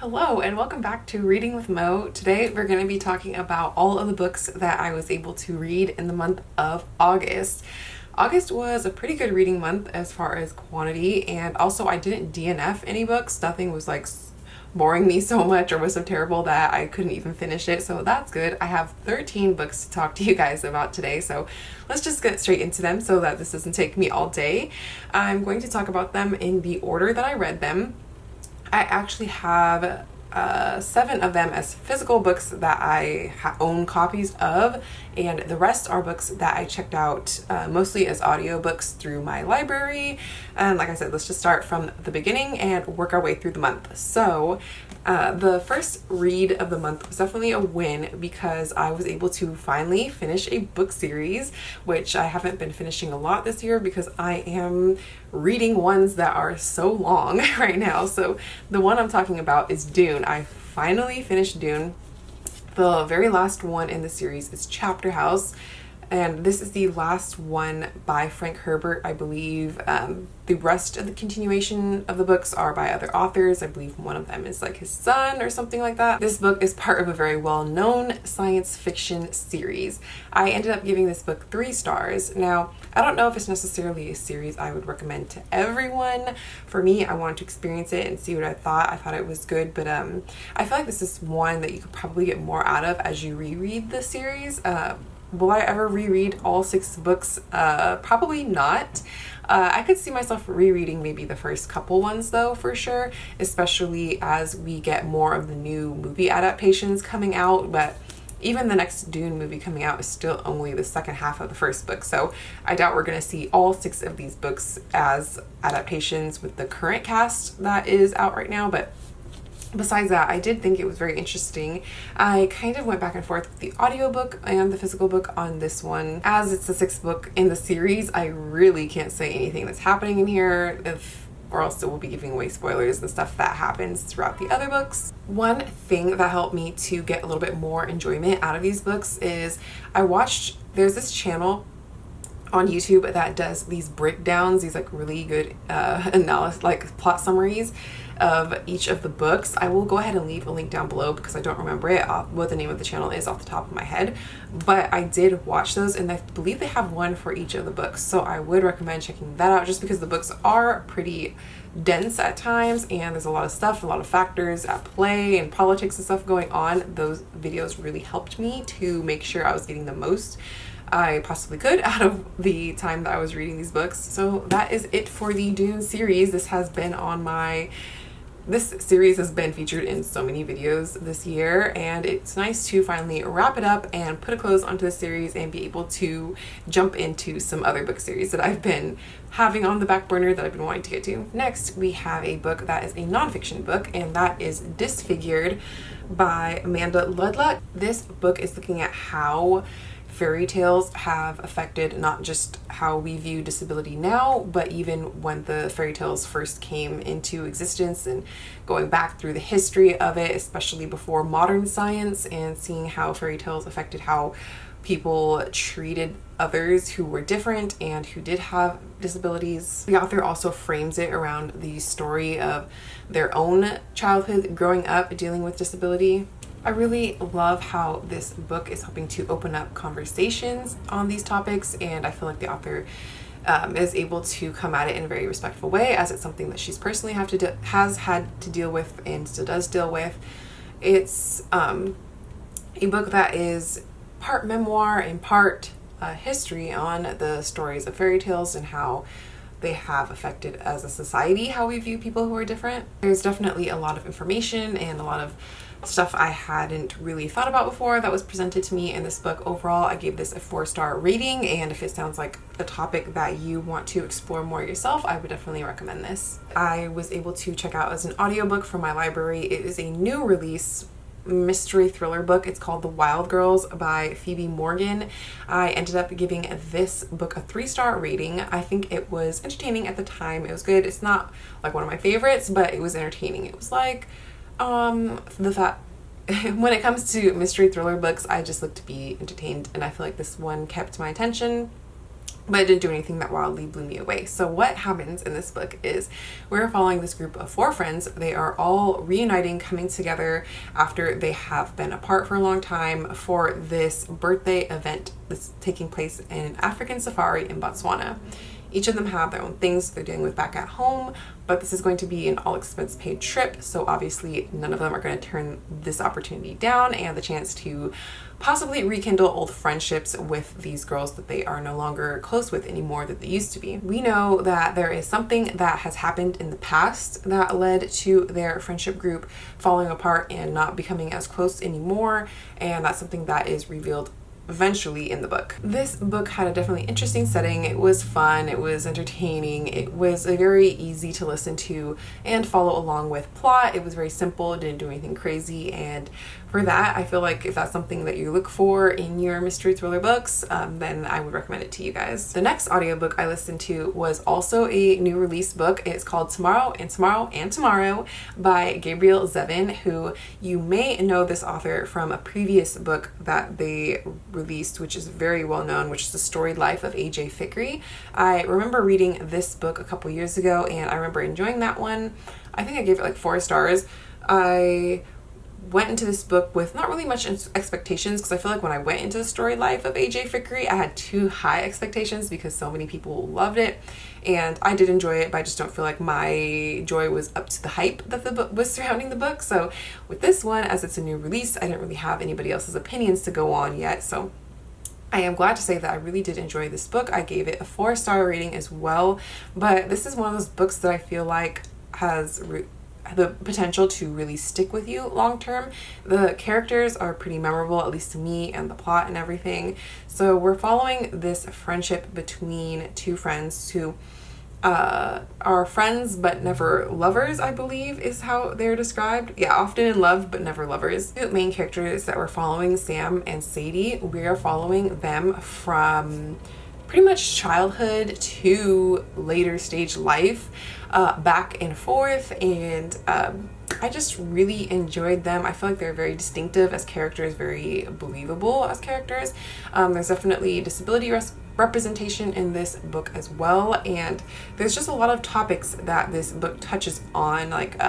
Hello and welcome back to Reading with Mo. Today we're going to be talking about all of the books that I was able to read in the month of August. August was a pretty good reading month as far as quantity, and also I didn't DNF any books. Nothing was like boring me so much or was so terrible that I couldn't even finish it, so that's good. I have 13 books to talk to you guys about today, so let's just get straight into them so that this doesn't take me all day. I'm going to talk about them in the order that I read them. I actually have 7 of them as physical books that I own copies of, and the rest are books that I checked out mostly as audiobooks through my library. And like I said, let's just start from the beginning and work our way through the month. So the first read of the month was definitely a win because I was able to finally finish a book series, which I haven't been finishing a lot this year because I am reading ones that are so long right now. So the one I'm talking about is Dune. I finally finished Dune. The very last one in the series is Chapter House, and this is the last one by Frank Herbert, I believe. The rest of the continuation of the books are by other authors. I believe one of them is like his son or something like that. This book is part of a very well-known science fiction series. I ended up giving this book 3 stars. Now, I don't know if it's necessarily a series I would recommend to everyone. For me, I wanted to experience it and see what I thought. I thought it was good, but I feel like this is one that you could probably get more out of as you reread the series. Will I ever reread all 6 books? Probably not. I could see myself rereading maybe the first couple ones though, for sure, especially as we get more of the new movie adaptations coming out. But even the next Dune movie coming out is still only the second half of the first book, so I doubt we're going to see all 6 of these books as adaptations with the current cast that is out right now. But besides that, I did think it was very interesting. I kind of went back and forth with the audiobook and the physical book on this one. As it's the 6th book in the series, I really can't say anything that's happening in here, or else it will be giving away spoilers and stuff that happens throughout the other books. One thing that helped me to get a little bit more enjoyment out of these books is there's this channel on YouTube that does these breakdowns, these like really good analysis, like plot summaries of each of the books. I will go ahead and leave a link down below because I don't remember what the name of the channel is off the top of my head, but I did watch those and I believe they have one for each of the books, so I would recommend checking that out just because the books are pretty dense at times and there's a lot of stuff, a lot of factors at play and politics and stuff going on. Those videos really helped me to make sure I was getting the most I possibly could out of the time that I was reading these books. So that is it for the Dune series. This series has been featured in so many videos this year, and it's nice to finally wrap it up and put a close onto the series and be able to jump into some other book series that I've been having on the back burner that I've been wanting to get to. Next, we have a book that is a nonfiction book, and that is Disfigured by Amanda Ludluck. This book is looking at how fairy tales have affected not just how we view disability now, but even when the fairy tales first came into existence and going back through the history of it, especially before modern science, and seeing how fairy tales affected how people treated others who were different and who did have disabilities. The author also frames it around the story of their own childhood growing up dealing with disability. I really love how this book is helping to open up conversations on these topics, and I feel like the author is able to come at it in a very respectful way, as it's something that she's personally has had to deal with and still does deal with. It's a book that is part memoir and part history on the stories of fairy tales and how they have affected as a society how we view people who are different. There's definitely a lot of information and a lot of stuff I hadn't really thought about before that was presented to me in this book. Overall, I gave this a 4-star rating, and if it sounds like a topic that you want to explore more yourself, I would definitely recommend this. I was able to check out as an audiobook from my library. It is a new release mystery thriller book. It's called The Wild Girls by Phoebe Morgan. I ended up giving this book a 3-star rating. I think it was entertaining at the time. It was good. It's not like one of my favorites, but it was entertaining. It was like when it comes to mystery thriller books, I just look to be entertained, and I feel like this one kept my attention. but it didn't do anything that wildly blew me away. So what happens in this book is we're following this group of 4 friends. They are all reuniting, coming together after they have been apart for a long time for this birthday event that's taking place in an African safari in Botswana. Each of them have their own things they're dealing with back at home, but this is going to be an all expense paid trip, so obviously none of them are going to turn this opportunity down and the chance to possibly rekindle old friendships with these girls that they are no longer close with anymore that they used to be. We know that there is something that has happened in the past that led to their friendship group falling apart and not becoming as close anymore, and that's something that is revealed eventually in the book. This book had a definitely interesting setting. It was fun, it was entertaining, it was a very easy to listen to and follow along with plot. It was very simple, it didn't do anything crazy, and for that, I feel like if that's something that you look for in your mystery thriller books, then I would recommend it to you guys. The next audiobook I listened to was also a new release book. It's called Tomorrow and Tomorrow and Tomorrow by Gabriel Zevin, who you may know this author from a previous book that they released, which is very well known, which is The Storied Life of A.J. Fikry. I remember reading this book a couple years ago and I remember enjoying that one. I think I gave it like 4 stars. I went into this book with not really much expectations because I feel like when I went into The Storied Life of A.J. Fikry, I had too high expectations because so many people loved it, and I did enjoy it, but I just don't feel like my joy was up to the hype that the book was surrounding the book. So with this one, as it's a new release, I didn't really have anybody else's opinions to go on yet, so I am glad to say that I really did enjoy this book. I gave it a 4-star rating as well, but this is one of those books that I feel like has the potential to really stick with you long term. The characters are pretty memorable, at least to me, and the plot and everything. So we're following this friendship between 2 friends who are friends but never lovers, I believe is how they're described. Yeah, often in love but never lovers. The main characters that we're following, Sam and Sadie, we are following them from pretty much childhood to later stage life, back and forth, and I just really enjoyed them. I feel like they're very distinctive as characters, very believable as characters. There's definitely disability representation in this book as well, and there's just a lot of topics that this book touches on, like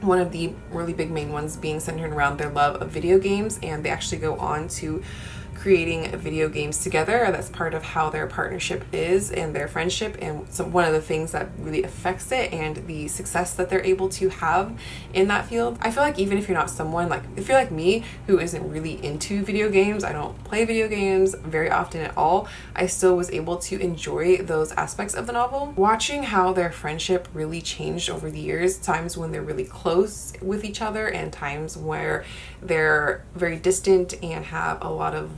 one of the really big main ones being centered around their love of video games, and they actually go on to creating video games together. That's part of how their partnership is and their friendship, and so one of the things that really affects it and the success that they're able to have in that field. I feel like even if you're not someone, like if you're like me who isn't really into video games, I don't play video games very often at all, I still was able to enjoy those aspects of the novel. Watching how their friendship really changed over the years, times when they're really close with each other and times where they're very distant and have a lot of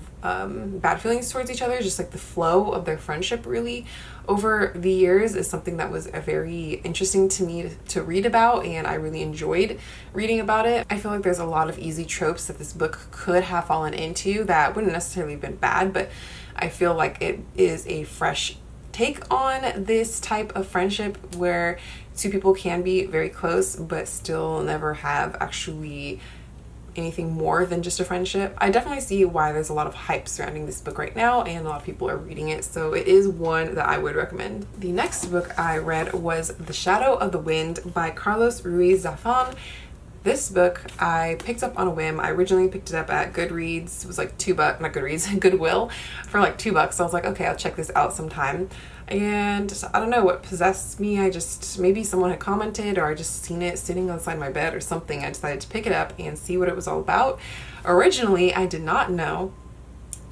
bad feelings towards each other, just like the flow of their friendship really over the years is something that was very interesting to me to read about, and I really enjoyed reading about it. I feel like there's a lot of easy tropes that this book could have fallen into that wouldn't necessarily have been bad, but I feel like it is a fresh take on this type of friendship where 2 people can be very close but still never have actually anything more than just a friendship. I definitely see why there's a lot of hype surrounding this book right now and a lot of people are reading it, so it is one that I would recommend. The next book I read was The Shadow of the Wind by Carlos Ruiz Zafón. This book I picked up on a whim. I originally picked it up at Goodreads. It was like $2, not Goodreads, Goodwill, for like $2. So I was like, okay, I'll check this out sometime. And I don't know what possessed me. Maybe someone had commented or I just seen it sitting outside my bed or something. I decided to pick it up and see what it was all about. Originally, I did not know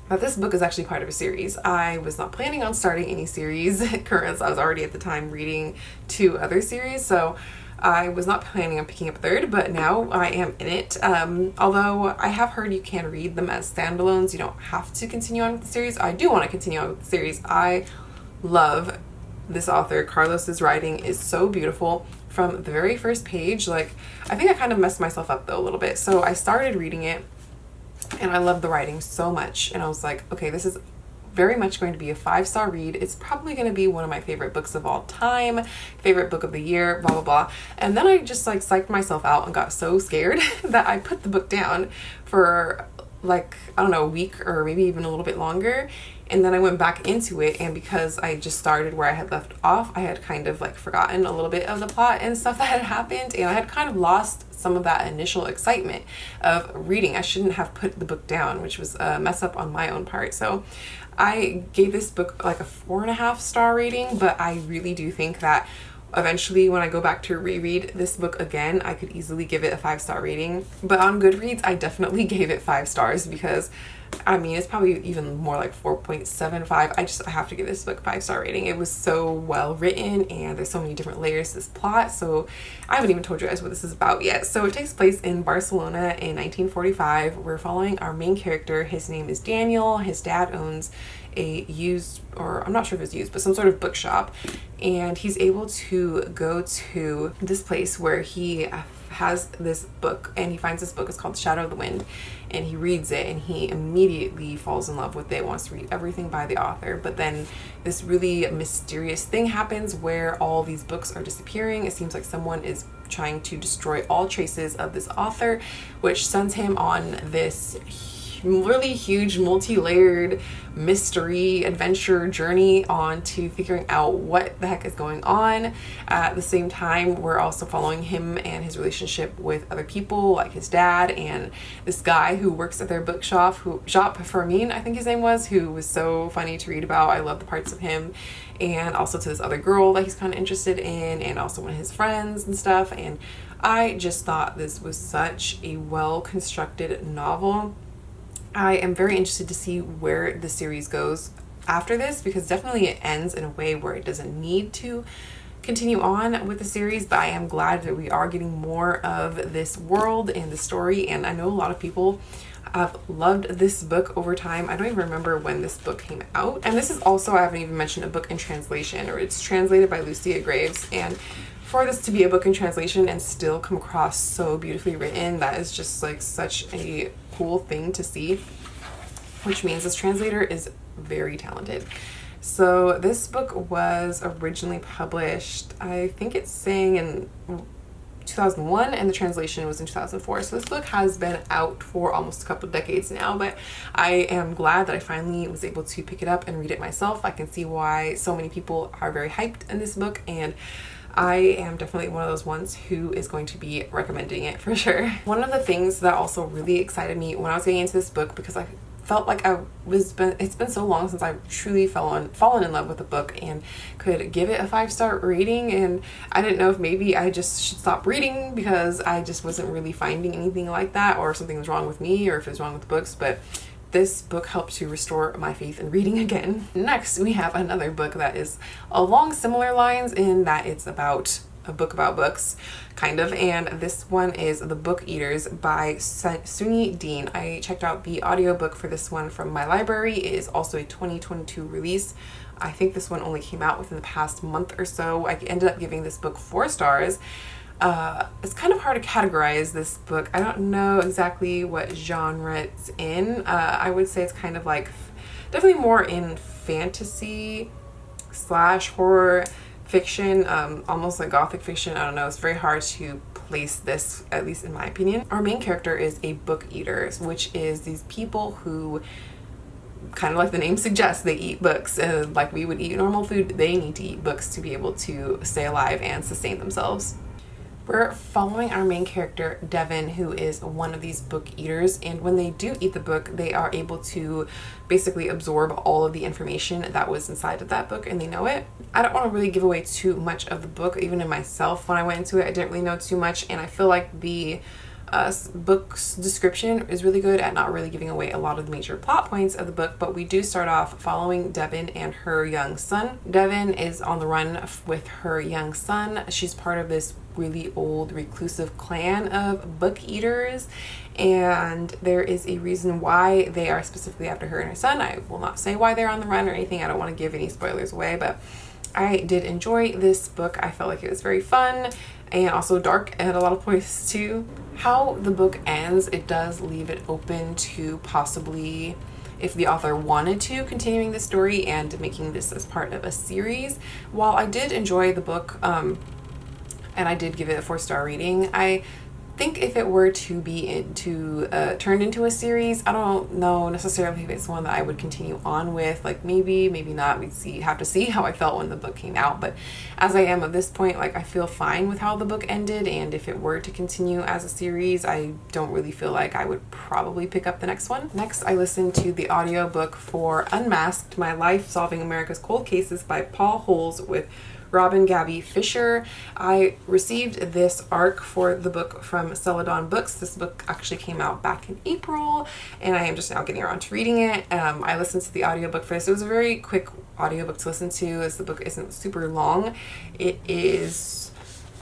that this book is actually part of a series. I was not planning on starting any series currently. I was already at the time reading 2 other series, so I was not planning on picking up a 3rd, but now I am in it. Although I have heard you can read them as standalones. You don't have to continue on with the series. I do want to continue on with the series. I love this author. Carlos's writing is so beautiful from the very first page. Like, I think I kind of messed myself up though a little bit. So I started reading it and I love the writing so much. And I was like, okay, this is very much going to be a 5-star read. It's probably going to be one of my favorite books of all time, favorite book of the year, blah, blah, blah. And then I just like psyched myself out and got so scared that I put the book down for like, I don't know, a week or maybe even a little bit longer. And then I went back into it, and because I just started where I had left off, I had kind of like forgotten a little bit of the plot and stuff that had happened, and I had kind of lost some of that initial excitement of reading. I shouldn't have put the book down, which was a mess up on my own part. So I gave this book like a 4.5-star rating, but I really do think that eventually when I go back to reread this book again, I could easily give it a 5-star rating. But on Goodreads, I definitely gave it 5 stars because, I mean, it's probably even more like 4.75. I have to give this book a 5-star rating. It was so well written, and there's so many different layers to this plot. So I haven't even told you guys what this is about yet. So it takes place in Barcelona in 1945. We're following our main character. His name is Daniel. His dad owns a used, or I'm not sure if it's used, but some sort of bookshop, and he's able to go to this place where he has this book, and he finds this book. It's called Shadow of the Wind, and he reads it, and he immediately falls in love with it, wants to read everything by the author. But then this really mysterious thing happens where all these books are disappearing. It seems like someone is trying to destroy all traces of this author, which sends him on this really huge multi-layered mystery adventure journey on to figuring out what the heck is going on. At the same time, we're also following him and his relationship with other people, like his dad and this guy who works at their bookshop, Jacques Fermin, I think his name was, who was so funny to read about. I love the parts of him. And also to this other girl that he's kind of interested in, and also one of his friends and stuff. And I just thought this was such a well-constructed novel. I am very interested to see where the series goes after this, because definitely it ends in a way where it doesn't need to continue on with the series, but I am glad that we are getting more of this world and the story. And I know a lot of people have loved this book over time. I don't even remember when this book came out. And this is also, I haven't even mentioned, a book in translation, or it's translated by Lucia Graves. And for this to be a book in translation and still come across so beautifully written, that is just like such a cool thing to see, which means this translator is very talented. So this book was originally published, I think it's saying in 2001, and the translation was in 2004. So this book has been out for almost a couple of decades now, but I am glad that I finally was able to pick it up and read it myself. I can see why so many people are very hyped in this book, and I am definitely one of those ones who is going to be recommending it for sure. One of the things that also really excited me when I was getting into this book, because I felt like it's been so long since I've truly fallen in love with a book and could give it a 5-star rating, and I didn't know if maybe I just should stop reading because I just wasn't really finding anything like that, or if something was wrong with me, or if it was wrong with the books. But this book helped to restore my faith in reading again. Next, we have another book that is along similar lines in that it's about a book about books, kind of, and this one is The Book Eaters by Suni Dean. I checked out the audiobook for this one from my library. It is also a 2022 release. I think this one only came out within the past month or so. I ended up giving this book 4 stars. It's kind of hard to categorize this book. I don't know exactly what genre it's in. I would say it's kind of like definitely more in fantasy / horror fiction, almost like gothic fiction. I don't know. It's very hard to place this, at least in my opinion. Our main character is a book eater, which is these people who, kind of like the name suggests, they eat books. Like we would eat normal food, they need to eat books to be able to stay alive and sustain themselves. We're following our main character, Devin, who is one of these book eaters, and when they do eat the book, they are able to basically absorb all of the information that was inside of that book, and they know it. I don't want to really give away too much of the book. Even in myself, when I went into it, I didn't really know too much, and I feel like the book's description is really good at not really giving away a lot of the major plot points of the book. But we do start off following Devin and her young son. Devin is on the run with her young son. She's part of this really old reclusive clan of book eaters, and there is a reason why they are specifically after her and her son. I will not say why they're on the run or anything. I don't want to give any spoilers away, but I did enjoy this book. I felt like it was very fun and also dark at a lot of points too. How the book ends, it does leave it open to possibly, if the author wanted to, continuing the story and making this as part of a series. While I did enjoy the book, and I did give it a 4-star rating, I think if it were to be turned into a series, I don't know necessarily if it's one that I would continue on with. Like maybe not. We'd have to see how I felt when the book came out. But as I am at this point, like I feel fine with how the book ended, and if it were to continue as a series, I don't really feel like I would probably pick up the next one. Next, I listened to the audiobook for Unmasked: My Life Solving America's Cold Cases by Paul Holes with Robin Gabby Fisher. I received this arc for the book from Celadon Books. This book actually came out back in April, and I am just now getting around to reading it. I listened to the audiobook for this. It was a very quick audiobook to listen to, as the book isn't super long. It is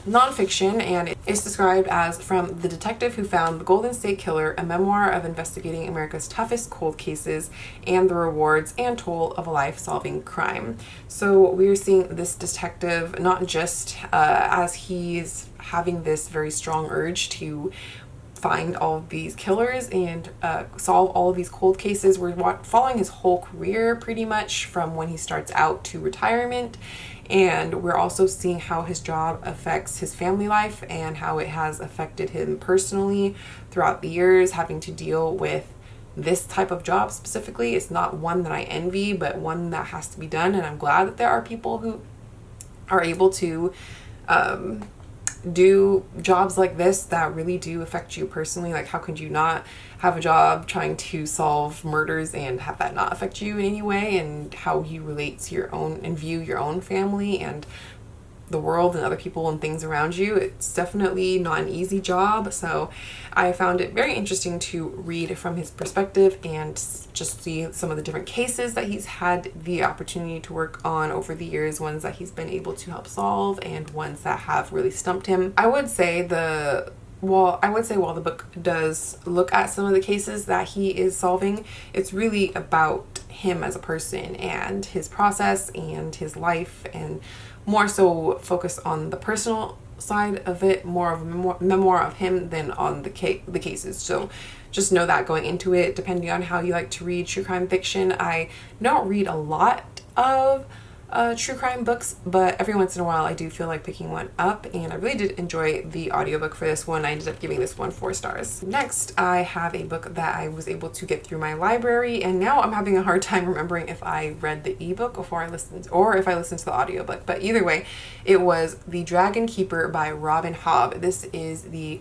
nonfiction, and it's described as From the Detective Who Found the Golden State Killer, a memoir of investigating America's toughest cold cases and the rewards and toll of a life-solving crime. So we're seeing this detective not just as he's having this very strong urge to find all of these killers and solve all of these cold cases. We're following his whole career pretty much from when he starts out to retirement. And we're also seeing how his job affects his family life and how it has affected him personally throughout the years, having to deal with this type of job specifically. It's not one that I envy, but one that has to be done. And I'm glad that there are people who are able to do jobs like this that really do affect you personally. Like, how could you not have a job trying to solve murders and have that not affect you in any way, and how you relate to your own and view your own family and the world and other people and things around you. It's definitely not an easy job, so I found it very interesting to read from his perspective and just see some of the different cases that he's had the opportunity to work on over the years, ones that he's been able to help solve and ones that have really stumped him. I would say while the book does look at some of the cases that he is solving, it's really about him as a person and his process and his life, and more so focus on the personal side of it, more of a memoir of him than on the cases. So just know that going into it, depending on how you like to read true crime fiction. I don't read a lot of true crime books, but every once in a while I do feel like picking one up, and I really did enjoy the audiobook for this one. I ended up giving this one 4 stars. Next, I have a book that I was able to get through my library, and now I'm having a hard time remembering if I read the ebook before I listened or if I listened to the audiobook, but either way, it was The Dragon Keeper by Robin Hobb. This is the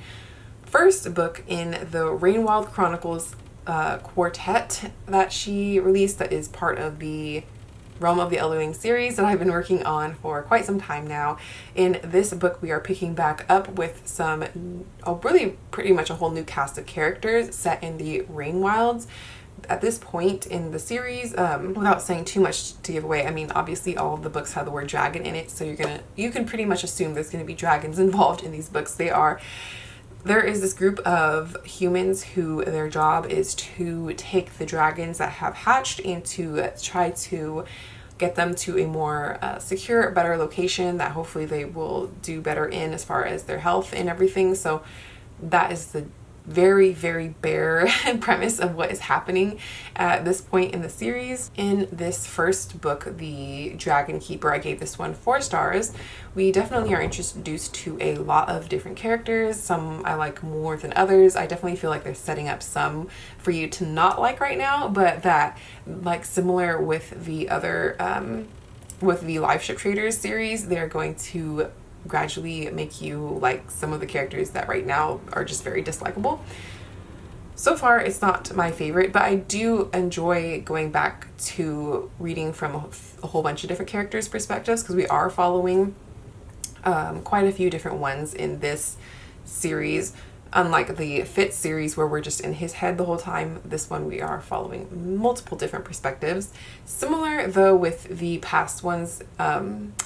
first book in the Rainwild Chronicles quartet that she released, that is part of the Realm of the Elderling series that I've been working on for quite some time now. In this book, we are picking back up with really pretty much a whole new cast of characters set in the Rainwilds. At this point in the series, without saying too much to give away, I mean, obviously all of the books have the word dragon in it, so you can pretty much assume there's going to be dragons involved in these books. There is this group of humans who their job is to take the dragons that have hatched and to try to get them to a more secure, better location that hopefully they will do better in as far as their health and everything. So that is the very, very bare premise of what is happening at this point in the series. In this first book, The Dragon Keeper, I gave this one 4 stars. We definitely are introduced to a lot of different characters. Some I like more than others. I definitely feel like they're setting up some for you to not like right now, but that, like, similar with the other with the Life Ship Traders series, they're going to gradually make you like some of the characters that right now are just very dislikable. So far, it's not my favorite, but I do enjoy going back to reading from a whole bunch of different characters' perspectives, because we are following quite a few different ones in this series. Unlike the Fitz series where we're just in his head the whole time, this one we are following multiple different perspectives. Similar though with the past ones,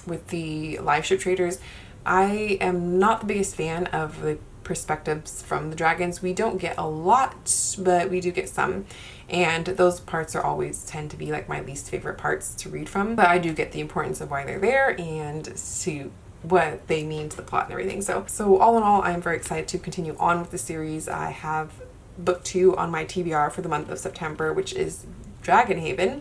with the Life Ship Traders, I am not the biggest fan of the perspectives from the dragons. We don't get a lot, but we do get some, and those parts are always tend to be like my least favorite parts to read from, but I do get the importance of why they're there and to what they mean to the plot and everything. So all in all, I'm very excited to continue on with the series. I have book 2 on my TBR for the month of September, which is Dragonhaven.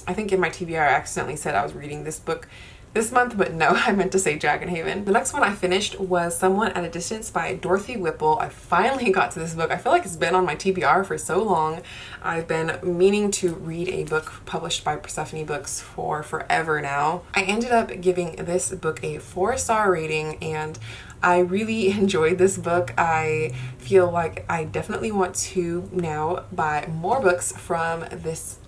I think in my TBR I accidentally said I was reading this book this month, but no, I meant to say Dragonhaven. The next one I finished was Someone at a Distance by Dorothy Whipple. I finally got to this book. I feel like it's been on my TBR for so long. I've been meaning to read a book published by Persephone Books for forever now. I ended up giving this book a 4-star rating, and I really enjoyed this book. I feel like I definitely want to now buy more books from this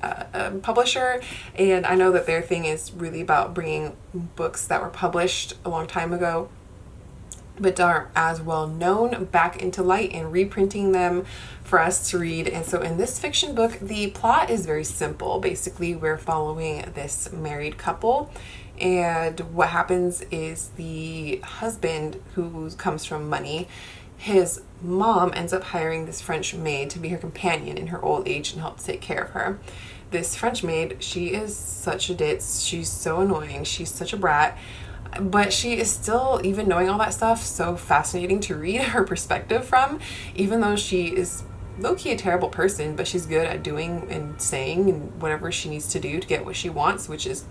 publisher, and I know that their thing is really about bringing books that were published a long time ago but aren't as well known back into light and reprinting them for us to read. And so in this fiction book, the plot is very simple. Basically, we're following this married couple, and what happens is the husband, who comes from money, his mom ends up hiring this French maid to be her companion in her old age and help take care of her. This French maid, she is such a ditz. She's so annoying. She's such a brat. But she is still, even knowing all that stuff, so fascinating to read her perspective from, even though she is low-key a terrible person, but she's good at doing and saying and whatever she needs to do to get what she wants, which is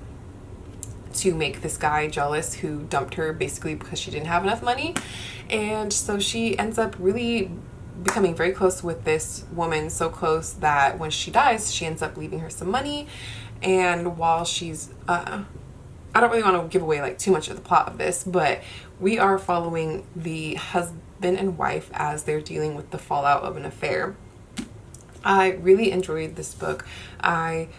to make this guy jealous who dumped her basically because she didn't have enough money. And so she ends up really becoming very close with this woman, so close that when she dies, she ends up leaving her some money. And while she's I don't really want to give away like too much of the plot of this, but we are following the husband and wife as they're dealing with the fallout of an affair. I really enjoyed this book. I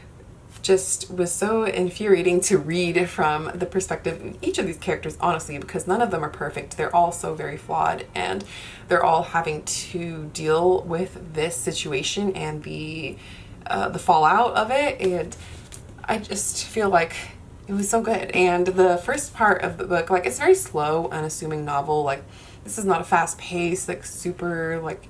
just was so infuriating to read from the perspective of each of these characters, honestly, because none of them are perfect. They're all so very flawed, and they're all having to deal with this situation and the fallout of it. And I just feel like it was so good. And the first part of the book, like, it's very slow, unassuming novel. Like, this is not a fast-paced, like, super, like,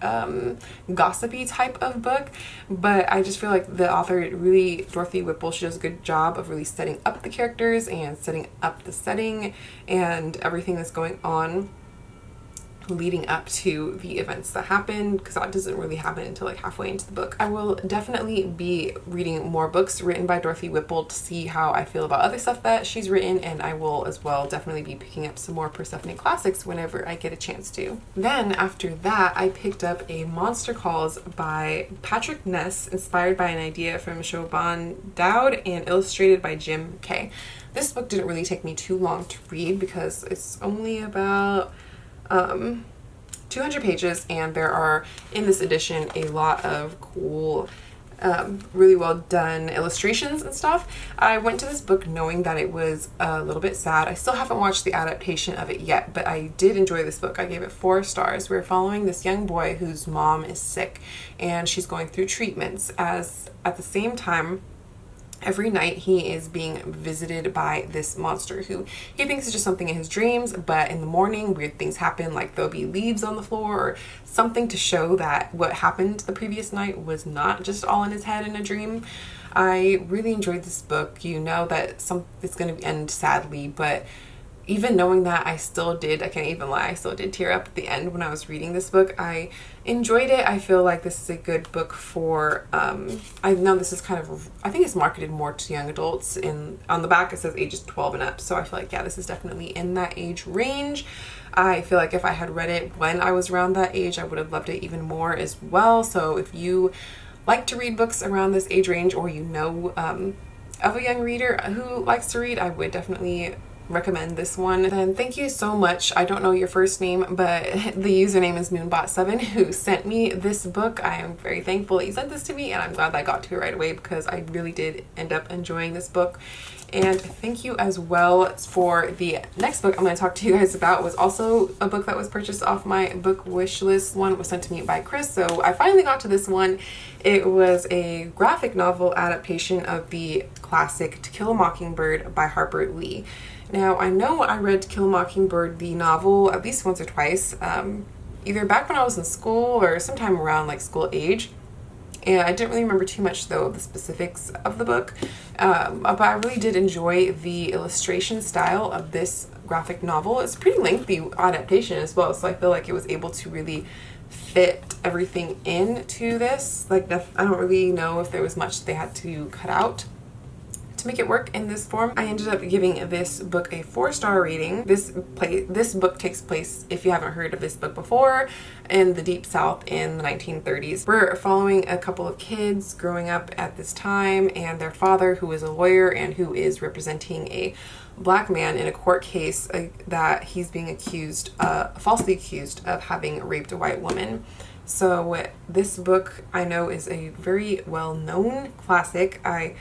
gossipy type of book. But I just feel like the author really, Dorothy Whipple, she does a good job of really setting up the characters and setting up the setting and everything that's going on leading up to the events that happen, because that doesn't really happen until like halfway into the book. I will definitely be reading more books written by Dorothy Whipple to see how I feel about other stuff that she's written, and I will as well definitely be picking up some more Persephone classics whenever I get a chance to. Then after that, I picked up a Monster Calls by Patrick Ness, inspired by an idea from Siobhan Dowd and illustrated by Jim Kay. This book didn't really take me too long to read because it's only about 200 pages, and there are in this edition a lot of cool, really well done illustrations and stuff. I went to this book knowing that it was a little bit sad. I still haven't watched the adaptation of it yet, but I did enjoy this book. I gave it 4 stars. We're following this young boy whose mom is sick and she's going through treatments, as at the same time every night he is being visited by this monster who he thinks is just something in his dreams, but in the morning weird things happen, like there'll be leaves on the floor or something to show that what happened the previous night was not just all in his head in a dream. I really enjoyed this book. You know that it's going to end sadly, but even knowing that, I can't even lie, I still did tear up at the end when I was reading this book. I enjoyed it. I feel like this is a good book for, I know this is I think it's marketed more to young adults. On the back it says ages 12 and up, so I feel like, yeah, this is definitely in that age range. I feel like if I had read it when I was around that age, I would have loved it even more as well. So if you like to read books around this age range, or you know of a young reader who likes to read, I would definitely recommend this one. And thank you so much. I don't know your first name, but the username is Moonbot7, who sent me this book. I am very thankful that you sent this to me, and I'm glad that I got to it right away because I really did end up enjoying this book. And thank you as well for the next book I'm going to talk to you guys about. Was also a book that was purchased off my book wish list. One was sent to me by Chris, so I finally got to this one. It was a graphic novel adaptation of the classic To Kill a Mockingbird by Harper Lee. Now, I know I read To Kill a Mockingbird, the novel, at least once or twice, either back when I was in school or sometime around like school age. And I didn't really remember too much, though, of the specifics of the book. But I really did enjoy the illustration style of this graphic novel. It's a pretty lengthy adaptation as well, so I feel like it was able to really fit everything into this. Like, I don't really know if there was much they had to cut out to make it work in this form, I ended up giving this book a 4-star rating. This book takes place, if you haven't heard of this book before, in the Deep South in the 1930s. We're following a couple of kids growing up at this time and their father, who is a lawyer and who is representing a black man in a court case that he's being falsely accused of having raped a white woman. So this book, I know, is a very well-known classic. I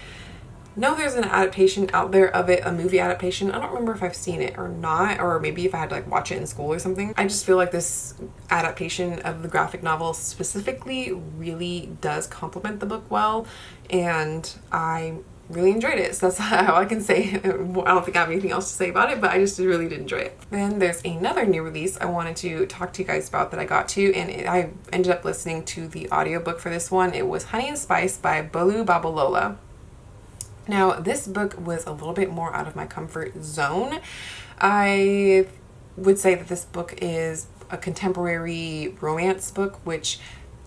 know there's an adaptation out there of it, a movie adaptation. I don't remember if I've seen it or not, or maybe if I had to watch it in school or something. I just feel like this adaptation of the graphic novel specifically really does complement the book well, and I really enjoyed it. So that's how I can say. I don't think I have anything else to say about it, but I just really did enjoy it. Then there's another new release I wanted to talk to you guys about that I got to, and I ended up listening to the audiobook for this one. It was Honey and Spice by Bolu Babalola. Now, this book was a little bit more out of my comfort zone. I would say that this book is a contemporary romance book, which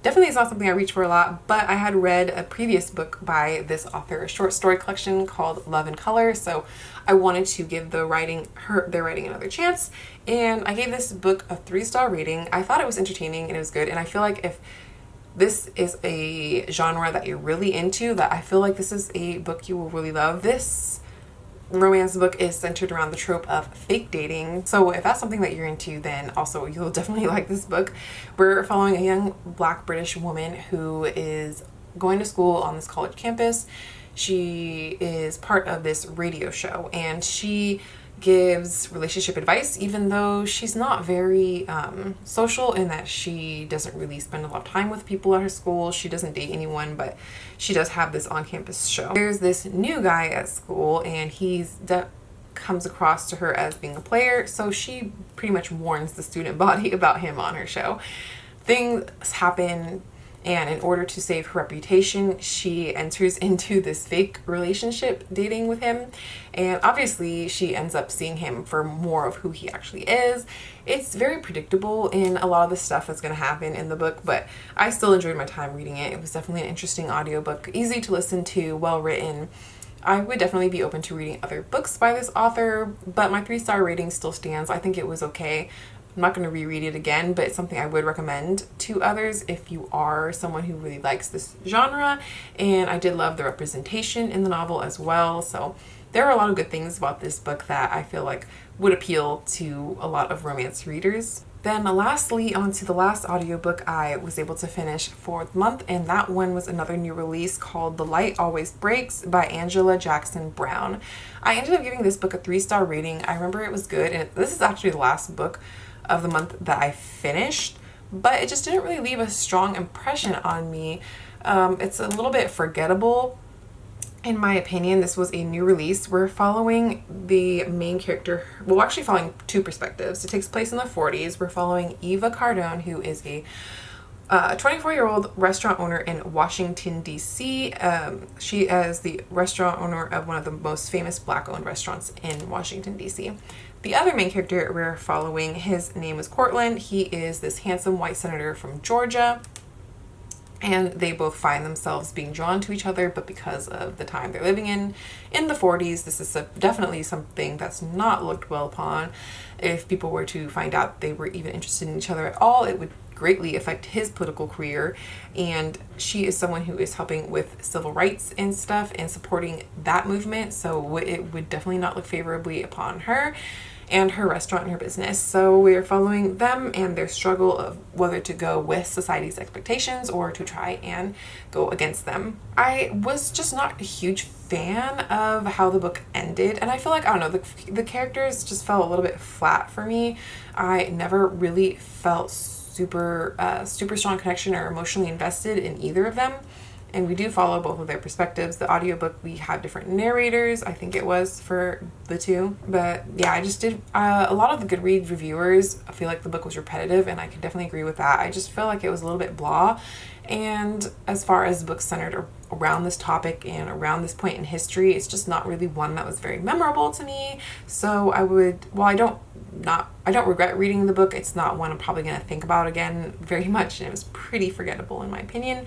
definitely is not something I reach for a lot, but I had read a previous book by this author, a short story collection called Love and Color, so I wanted to give their writing another chance, and I gave this book a 3-star rating. I thought it was entertaining and it was good, and I feel like if this is a genre that you're really into, that I feel like this is a book you will really love. This romance book is centered around the trope of fake dating. So if that's something that you're into, then also you'll definitely like this book. We're following a young Black British woman who is going to school on this college campus. She is part of this radio show, and she gives relationship advice, even though she's not very social, in that she doesn't really spend a lot of time with people at her school. She doesn't date anyone, but she does have this on-campus show. There's this new guy at school, and comes across to her as being a player, so she pretty much warns the student body about him on her show. Things happen, and in order to save her reputation, she enters into this fake relationship dating with him. And obviously she ends up seeing him for more of who he actually is. It's very predictable in a lot of the stuff that's going to happen in the book, but I still enjoyed my time reading it. It was definitely an interesting audiobook, easy to listen to, well written. I would definitely be open to reading other books by this author, but my 3-star rating still stands. I think it was okay. I'm not going to reread it again, but it's something I would recommend to others if you are someone who really likes this genre. And I did love the representation in the novel as well. So there are a lot of good things about this book that I feel like would appeal to a lot of romance readers. Then lastly, on to the last audiobook I was able to finish for the month, and that one was another new release called The Light Always Breaks by Angela Jackson Brown. I ended up giving this book a 3-star rating. I remember it was good, and this is actually the last book of the month that I finished, but it just didn't really leave a strong impression on me. It's a little bit forgettable, in my opinion. This was a new release. We're following the main character, well, actually following 2 perspectives. It takes place in the 40s. We're following Eva Cardone, who is a 24-year-old restaurant owner in Washington, D.C. She is the restaurant owner of one of the most famous Black-owned restaurants in Washington, D.C. The other main character we're following, his name is Cortland. He is this handsome white senator from Georgia, and they both find themselves being drawn to each other, but because of the time they're living in the 40s, this is definitely something that's not looked well upon. If people were to find out they were even interested in each other at all, it would greatly affect his political career. And she is someone who is helping with civil rights and stuff and supporting that movement, so it would definitely not look favorably upon her and her restaurant and her business. So we're following them and their struggle of whether to go with society's expectations or to try and go against them. I was just not a huge fan of how the book ended, and I feel like, I don't know, the characters just fell a little bit flat for me. I never really felt super strong connection or emotionally invested in either of them. And we do follow both of their perspectives. The audiobook, we have different narrators, I think it was, for the 2. But yeah, I just did a lot of the Goodreads reviewers. I feel like the book was repetitive, and I can definitely agree with that. I just feel like it was a little bit blah. And as far as books centered around this topic and around this point in history, it's just not really one that was very memorable to me. So I don't regret reading the book. It's not one I'm probably going to think about again very much, and it was pretty forgettable in my opinion.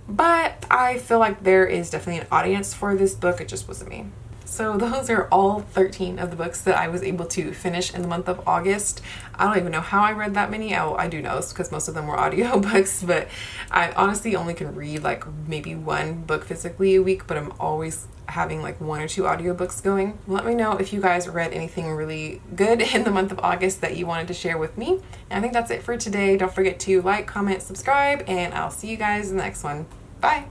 but I feel like there is definitely an audience for this book. It just wasn't me. So those are all 13 of the books that I was able to finish in the month of August. I don't even know how I read that many. I do know because most of them were audio books, but I honestly only can read like maybe one book physically a week, but I'm always having like 1 or 2 audiobooks going. Let me know if you guys read anything really good in the month of August that you wanted to share with me. And I think that's it for today. Don't forget to like, comment, subscribe, and I'll see you guys in the next one. Bye!